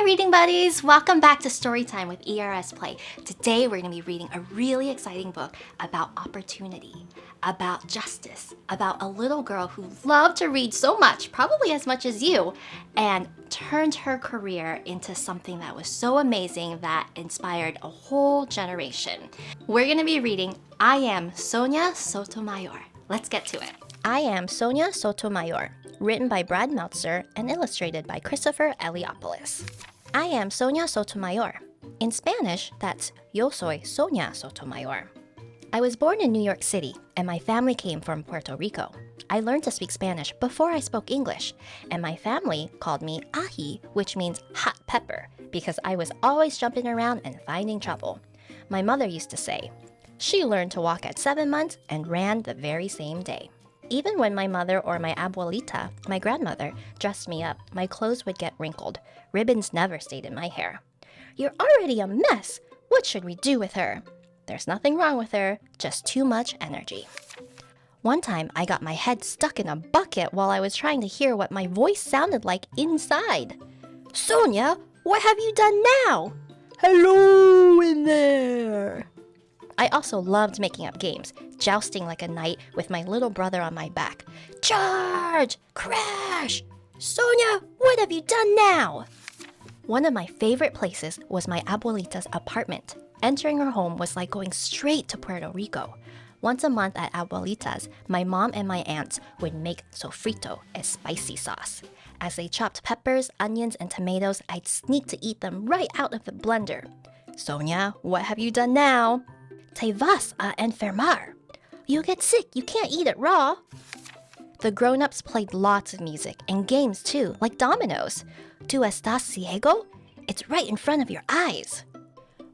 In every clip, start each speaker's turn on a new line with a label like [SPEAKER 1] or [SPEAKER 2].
[SPEAKER 1] Hi reading buddies! Welcome back to Storytime with ERS Play. Today we're going to be reading a really exciting book about opportunity, about justice, about a little girl who loved to read so much, probably as much as you, and turned her career into something that was so amazing that inspired a whole generation. We're going to be reading I Am Sonia Sotomayor. Let's get to it. I Am Sonia Sotomayor, written by Brad Meltzer and illustrated by Christopher Eliopoulos. I am Sonia Sotomayor. In Spanish, that's Yo soy Sonia Sotomayor. I was born in New York City, and my family came from Puerto Rico. I learned to speak Spanish before I spoke English, and my family called me ají, which means hot pepper, because I was always jumping around and finding trouble. My mother used to say, she learned to walk at 7 months and ran the very same day. Even when my mother or my abuelita, my grandmother, dressed me up, my clothes would get wrinkled. Ribbons never stayed in my hair. You're already a mess. What should we do with her? There's nothing wrong with her, just too much energy. One time, I got my head stuck in a bucket while I was trying to hear what my voice sounded like inside. Sonia, what have you done now? Hello in there. I also loved making up games, jousting like a knight with my little brother on my back. Charge! Crash! Sonia, what have you done now? One of my favorite places was my abuelita's apartment. Entering her home was like going straight to Puerto Rico. Once a month at abuelita's, my mom and my aunts would make sofrito, a spicy sauce. As they chopped peppers, onions, and tomatoes, I'd sneak to eat them right out of the blender. Sonia, what have you done now? Te vas a enfermar. You'll get sick, you can't eat it raw. The grown-ups played lots of music and games too, like dominoes. Tu estás ciego? It's right in front of your eyes.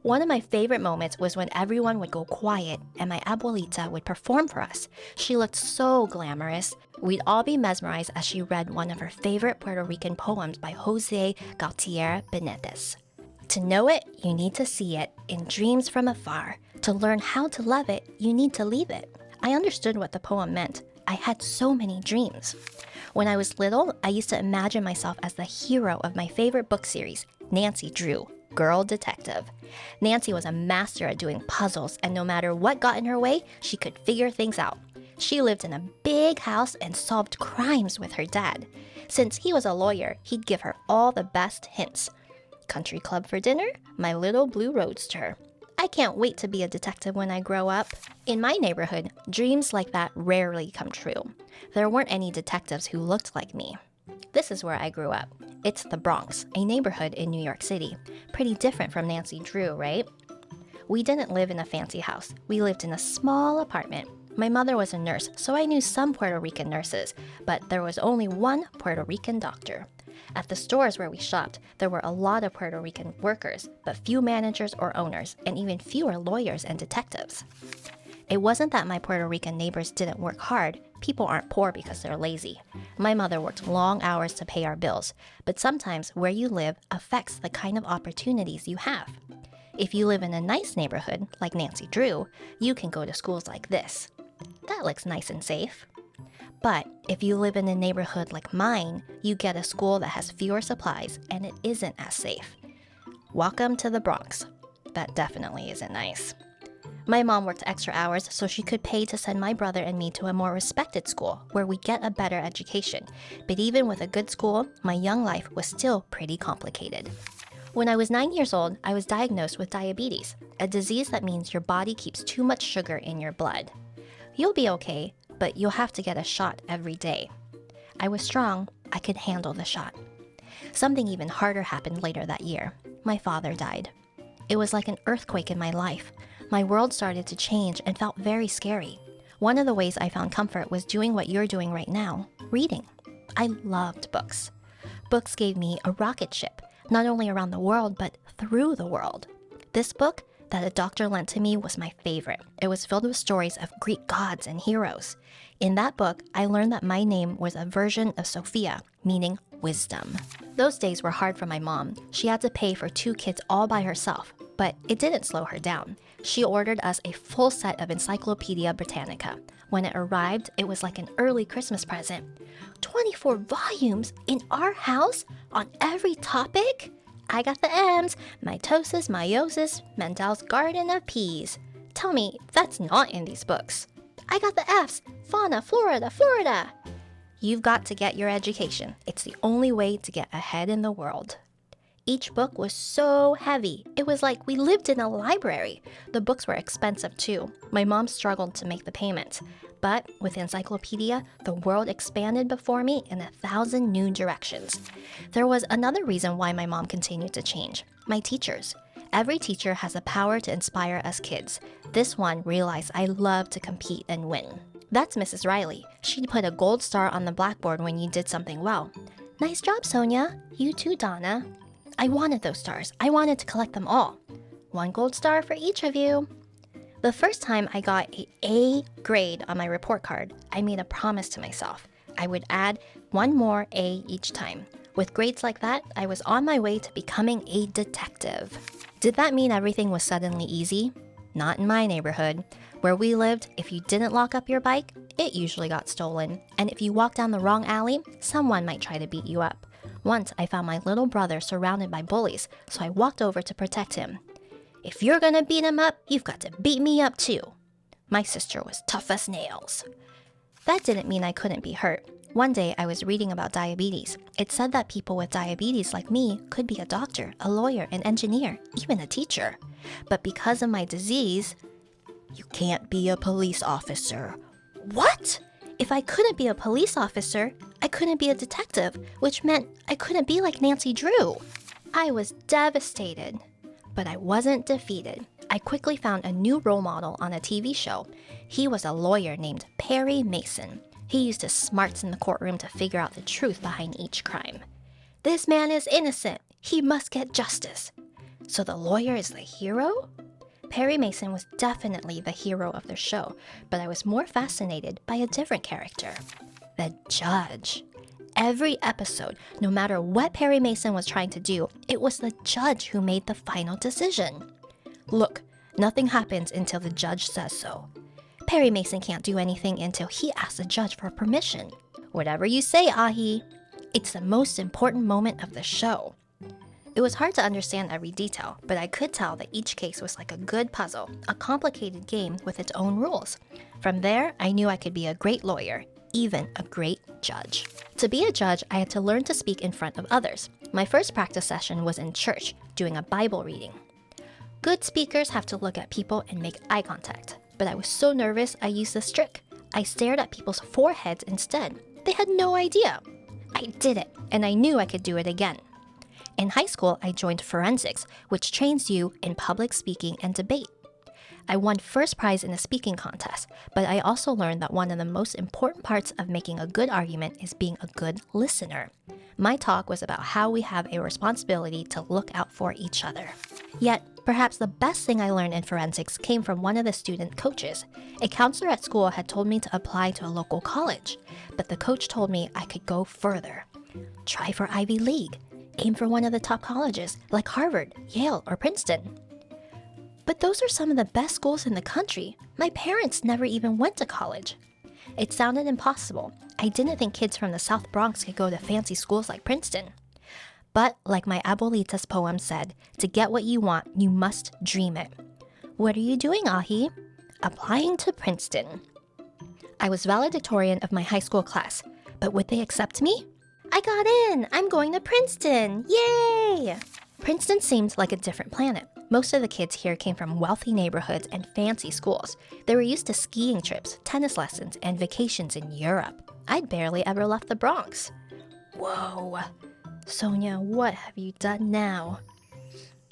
[SPEAKER 1] One of my favorite moments was when everyone would go quiet and my abuelita would perform for us. She looked so glamorous. We'd all be mesmerized as she read one of her favorite Puerto Rican poems by Jose Gautier Benitez. To know it, you need to see it in dreams from afar. To learn how to love it, you need to leave it. I understood what the poem meant. I had so many dreams. When I was little, I used to imagine myself as the hero of my favorite book series, Nancy Drew, Girl Detective. Nancy was a master at doing puzzles, and no matter what got in her way, she could figure things out. She lived in a big house and solved crimes with her dad. Since he was a lawyer, he'd give her all the best hints. Country club for dinner, my little blue roadster. I can't wait to be a detective when I grow up. In my neighborhood, dreams like that rarely come true. There weren't any detectives who looked like me. This is where I grew up. It's the Bronx, a neighborhood in New York City. Pretty different from Nancy Drew, right? We didn't live in a fancy house. We lived in a small apartment. My mother was a nurse, so I knew some Puerto Rican nurses, but there was only one Puerto Rican doctor. At the stores where we shopped, there were a lot of Puerto Rican workers, but few managers or owners, and even fewer lawyers and detectives. It wasn't that my Puerto Rican neighbors didn't work hard. People aren't poor because they're lazy. My mother worked long hours to pay our bills, but sometimes where you live affects the kind of opportunities you have. If you live in a nice neighborhood, like Nancy Drew, you can go to schools like this. That looks nice and safe. But if you live in a neighborhood like mine, you get a school that has fewer supplies and it isn't as safe. Welcome to the Bronx. That definitely isn't nice. My mom worked extra hours so she could pay to send my brother and me to a more respected school where we get a better education. But even with a good school, my young life was still pretty complicated. When I was 9 years old, I was diagnosed with diabetes, a disease that means your body keeps too much sugar in your blood. You'll be okay, but you'll have to get a shot every day. I was strong, I could handle the shot. Something even harder happened later that year. My father died. It was like an earthquake in my life. My world started to change and felt very scary. One of the ways I found comfort was doing what you're doing right now, reading. I loved books. Books gave me a rocket ship, not only around the world, but through the world. This book that a doctor lent to me was my favorite. It was filled with stories of Greek gods and heroes. In that book, I learned that my name was a version of Sophia, meaning wisdom. Those days were hard for my mom. She had to pay for 2 kids all by herself, but it didn't slow her down. She ordered us a full set of Encyclopedia Britannica. When it arrived, it was like an early Christmas present. 24 volumes in our house on every topic? I got the M's, mitosis, meiosis, Mendel's Garden of Peas. Tell me, that's not in these books. I got the F's, fauna, Florida, Florida. You've got to get your education. It's the only way to get ahead in the world. Each book was so heavy. It was like we lived in a library. The books were expensive too. My mom struggled to make the payments. But with encyclopedia, the world expanded before me in 1,000 new directions. There was another reason why my mom continued to change. My teachers. Every teacher has the power to inspire us kids. This one realized I love to compete and win. That's Mrs. Riley. She'd put a gold star on the blackboard when you did something well. Nice job, Sonia. You too, Donna. I wanted those stars. I wanted to collect them all. 1 gold star for each of you. The first time I got an A grade on my report card, I made a promise to myself. I would add 1 more A each time. With grades like that, I was on my way to becoming a detective. Did that mean everything was suddenly easy? Not in my neighborhood. Where we lived, if you didn't lock up your bike, it usually got stolen. And if you walked down the wrong alley, someone might try to beat you up. Once I found my little brother surrounded by bullies, so I walked over to protect him. If you're gonna beat him up, you've got to beat me up too. My sister was tough as nails. That didn't mean I couldn't be hurt. One day I was reading about diabetes. It said that people with diabetes like me could be a doctor, a lawyer, an engineer, even a teacher. But because of my disease, you can't be a police officer. What? If I couldn't be a police officer, I couldn't be a detective, which meant I couldn't be like Nancy Drew. I was devastated, but I wasn't defeated. I quickly found a new role model on a TV show. He was a lawyer named Perry Mason. He used his smarts in the courtroom to figure out the truth behind each crime. This man is innocent. He must get justice. So the lawyer is the hero? Perry Mason was definitely the hero of the show, but I was more fascinated by a different character. The judge. Every episode, no matter what Perry Mason was trying to do, it was the judge who made the final decision. Look, nothing happens until the judge says so. Perry Mason can't do anything until he asks the judge for permission. Whatever you say, Ahi. It's the most important moment of the show. It was hard to understand every detail, but I could tell that each case was like a good puzzle, a complicated game with its own rules. From there, I knew I could be a great lawyer, even a great judge. To be a judge, I had to learn to speak in front of others. My first practice session was in church, doing a Bible reading. Good speakers have to look at people and make eye contact, but I was so nervous I used this trick. I stared at people's foreheads instead. They had no idea. I did it, and I knew I could do it again. In high school, I joined forensics, which trains you in public speaking and debate. I won first prize in a speaking contest, but I also learned that one of the most important parts of making a good argument is being a good listener. My talk was about how we have a responsibility to look out for each other. Yet, perhaps the best thing I learned in forensics came from one of the student coaches. A counselor at school had told me to apply to a local college, but the coach told me I could go further. Try for Ivy League. Aim for one of the top colleges, like Harvard, Yale, or Princeton. But those are some of the best schools in the country. My parents never even went to college. It sounded impossible. I didn't think kids from the South Bronx could go to fancy schools like Princeton. But like my abuelita's poem said, to get what you want, you must dream it. What are you doing, Ahi? Applying to Princeton. I was valedictorian of my high school class, but would they accept me? I got in! I'm going to Princeton! Yay! Princeton seemed like a different planet. Most of the kids here came from wealthy neighborhoods and fancy schools. They were used to skiing trips, tennis lessons, and vacations in Europe. I'd barely ever left the Bronx. Whoa! Sonia, what have you done now?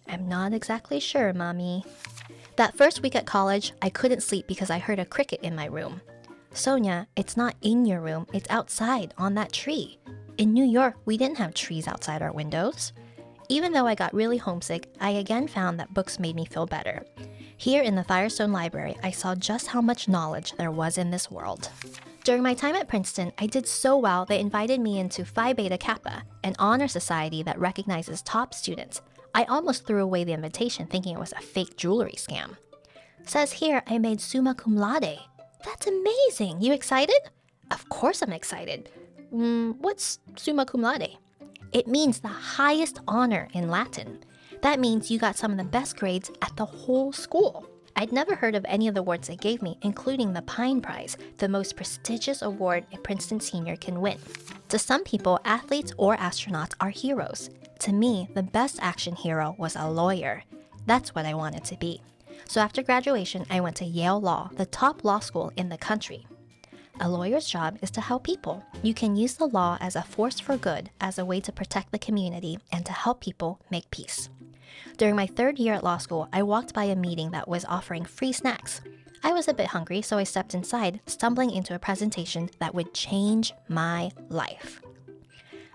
[SPEAKER 1] I'm not exactly sure, Mommy. That first week at college, I couldn't sleep because I heard a cricket in my room. Sonia, it's not in your room, it's outside, on that tree. In New York, we didn't have trees outside our windows. Even though I got really homesick, I again found that books made me feel better. Here in the Firestone Library, I saw just how much knowledge there was in this world. During my time at Princeton, I did so well they invited me into Phi Beta Kappa, an honor society that recognizes top students. I almost threw away the invitation thinking it was a fake jewelry scam. Says here I made summa cum laude. That's amazing! You excited? Of course I'm excited. What's summa cum laude? It means the highest honor in Latin. That means you got some of the best grades at the whole school. I'd never heard of any of the awards they gave me, including the Pine Prize, the most prestigious award a Princeton senior can win. To some people, athletes or astronauts are heroes. To me, the best action hero was a lawyer. That's what I wanted to be. So after graduation, I went to Yale Law, the top law school in the country. A lawyer's job is to help people. You can use the law as a force for good, as a way to protect the community and to help people make peace. During my third year at law school, I walked by a meeting that was offering free snacks. I was a bit hungry, so I stepped inside, stumbling into a presentation that would change my life.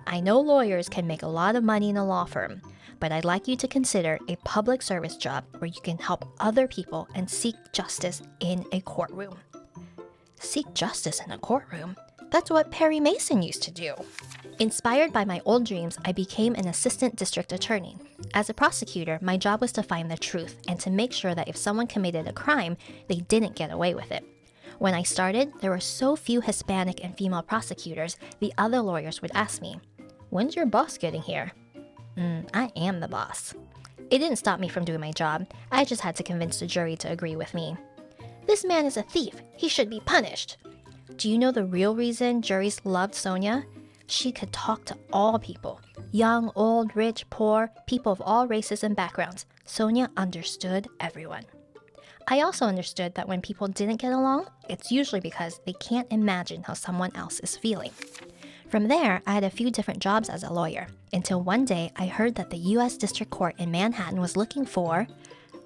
[SPEAKER 1] I know lawyers can make a lot of money in a law firm, but I'd like you to consider a public service job where you can help other people and seek justice in a courtroom. Seek justice in a courtroom? That's what Perry Mason used to do. Inspired by my old dreams, I became an assistant district attorney. As a prosecutor, my job was to find the truth and to make sure that if someone committed a crime, they didn't get away with it. When I started, there were so few Hispanic and female prosecutors, the other lawyers would ask me, "When's your boss getting here?" I am the boss. It didn't stop me from doing my job. I just had to convince the jury to agree with me. This man is a thief. He should be punished. Do you know the real reason juries loved Sonia? She could talk to all people. Young, old, rich, poor, people of all races and backgrounds. Sonia understood everyone. I also understood that when people didn't get along, it's usually because they can't imagine how someone else is feeling. From there, I had a few different jobs as a lawyer, until one day I heard that the U.S. District Court in Manhattan was looking for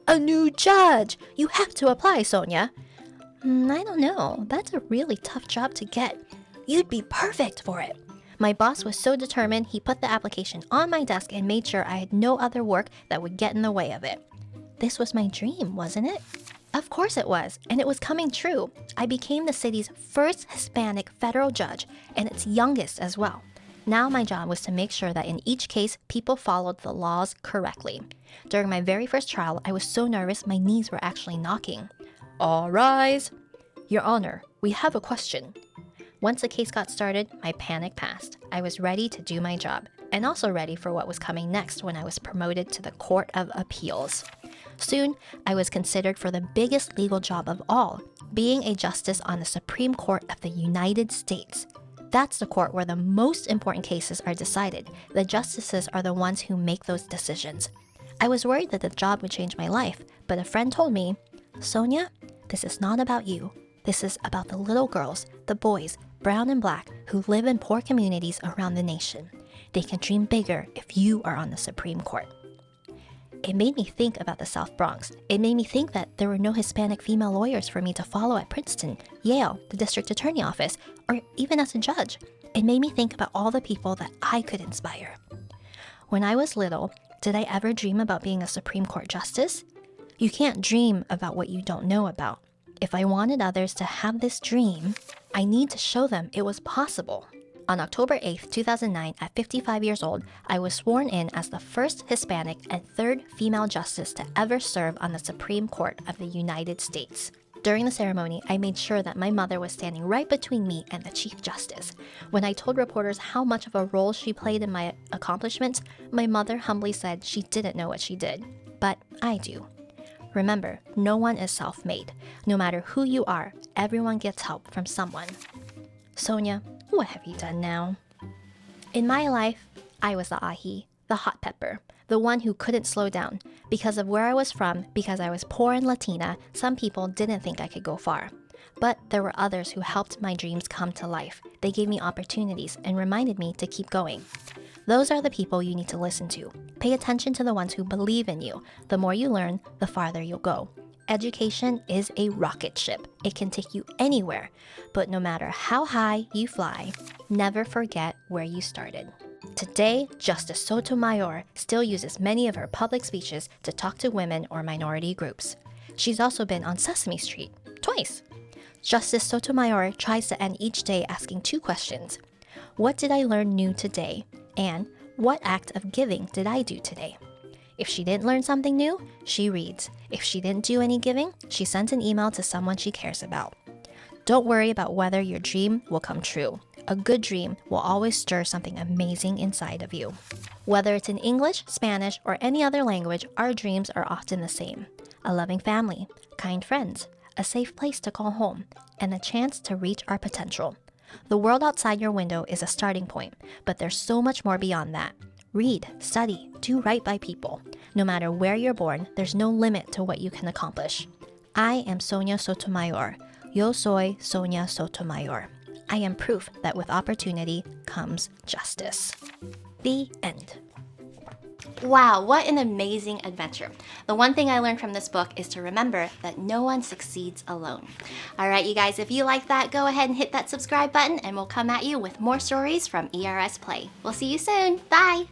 [SPEAKER 1] a new judge. You have to apply, Sonia. I don't know. That's a really tough job to get. You'd be perfect for it. My boss was so determined, he put the application on my desk and made sure I had no other work that would get in the way of it. This was my dream, wasn't it? Of course it was, and it was coming true. I became the city's first Hispanic federal judge, and its youngest as well. Now my job was to make sure that in each case, people followed the laws correctly. During my very first trial, I was so nervous my knees were actually knocking. All rise. Your Honor, we have a question. Once the case got started, my panic passed. I was ready to do my job, and also ready for what was coming next when I was promoted to the Court of Appeals. Soon, I was considered for the biggest legal job of all, being a justice on the Supreme Court of the United States. That's the court where the most important cases are decided. The justices are the ones who make those decisions. I was worried that the job would change my life, but a friend told me, "Sonia, this is not about you. This is about the little girls, the boys, brown and black, who live in poor communities around the nation. They can dream bigger if you are on the Supreme Court." It made me think about the South Bronx. It made me think that there were no Hispanic female lawyers for me to follow at Princeton, Yale, the district attorney office, or even as a judge. It made me think about all the people that I could inspire. When I was little, did I ever dream about being a Supreme Court justice? You can't dream about what you don't know about. If I wanted others to have this dream, I need to show them it was possible. On October 8, 2009, at 55 years old, I was sworn in as the first Hispanic and third female justice to ever serve on the Supreme Court of the United States. During the ceremony, I made sure that my mother was standing right between me and the Chief Justice. When I told reporters how much of a role she played in my accomplishments, my mother humbly said she didn't know what she did. But I do. Remember, no one is self-made. No matter who you are, everyone gets help from someone. Sonia, what have you done now? In my life, I was the ají, the hot pepper, the one who couldn't slow down. Because of where I was from, because I was poor and Latina, some people didn't think I could go far. But there were others who helped my dreams come to life. They gave me opportunities and reminded me to keep going. Those are the people you need to listen to. Pay attention to the ones who believe in you. The more you learn, the farther you'll go. Education is a rocket ship. It can take you anywhere. But no matter how high you fly, never forget where you started. Today, Justice Sotomayor still uses many of her public speeches to talk to women or minority groups. She's also been on Sesame Street, twice. Justice Sotomayor tries to end each day asking two questions. What did I learn new today? And what act of giving did I do today? If she didn't learn something new, she reads. If she didn't do any giving, she sends an email to someone she cares about. Don't worry about whether your dream will come true. A good dream will always stir something amazing inside of you. Whether it's in English, Spanish, or any other language, our dreams are often the same. A loving family, kind friends, a safe place to call home, and a chance to reach our potential. The world outside your window is a starting point, but there's so much more beyond that. Read, study, do right by people. No matter where you're born, there's no limit to what you can accomplish. I am Sonia Sotomayor. Yo soy Sonia Sotomayor. I am proof that with opportunity comes justice. The end. Wow, what an amazing adventure. The one thing I learned from this book is to remember that no one succeeds alone. All right, you guys, if you like that, go ahead and hit that subscribe button and we'll come at you with more stories from ERS Play. We'll see you soon. Bye.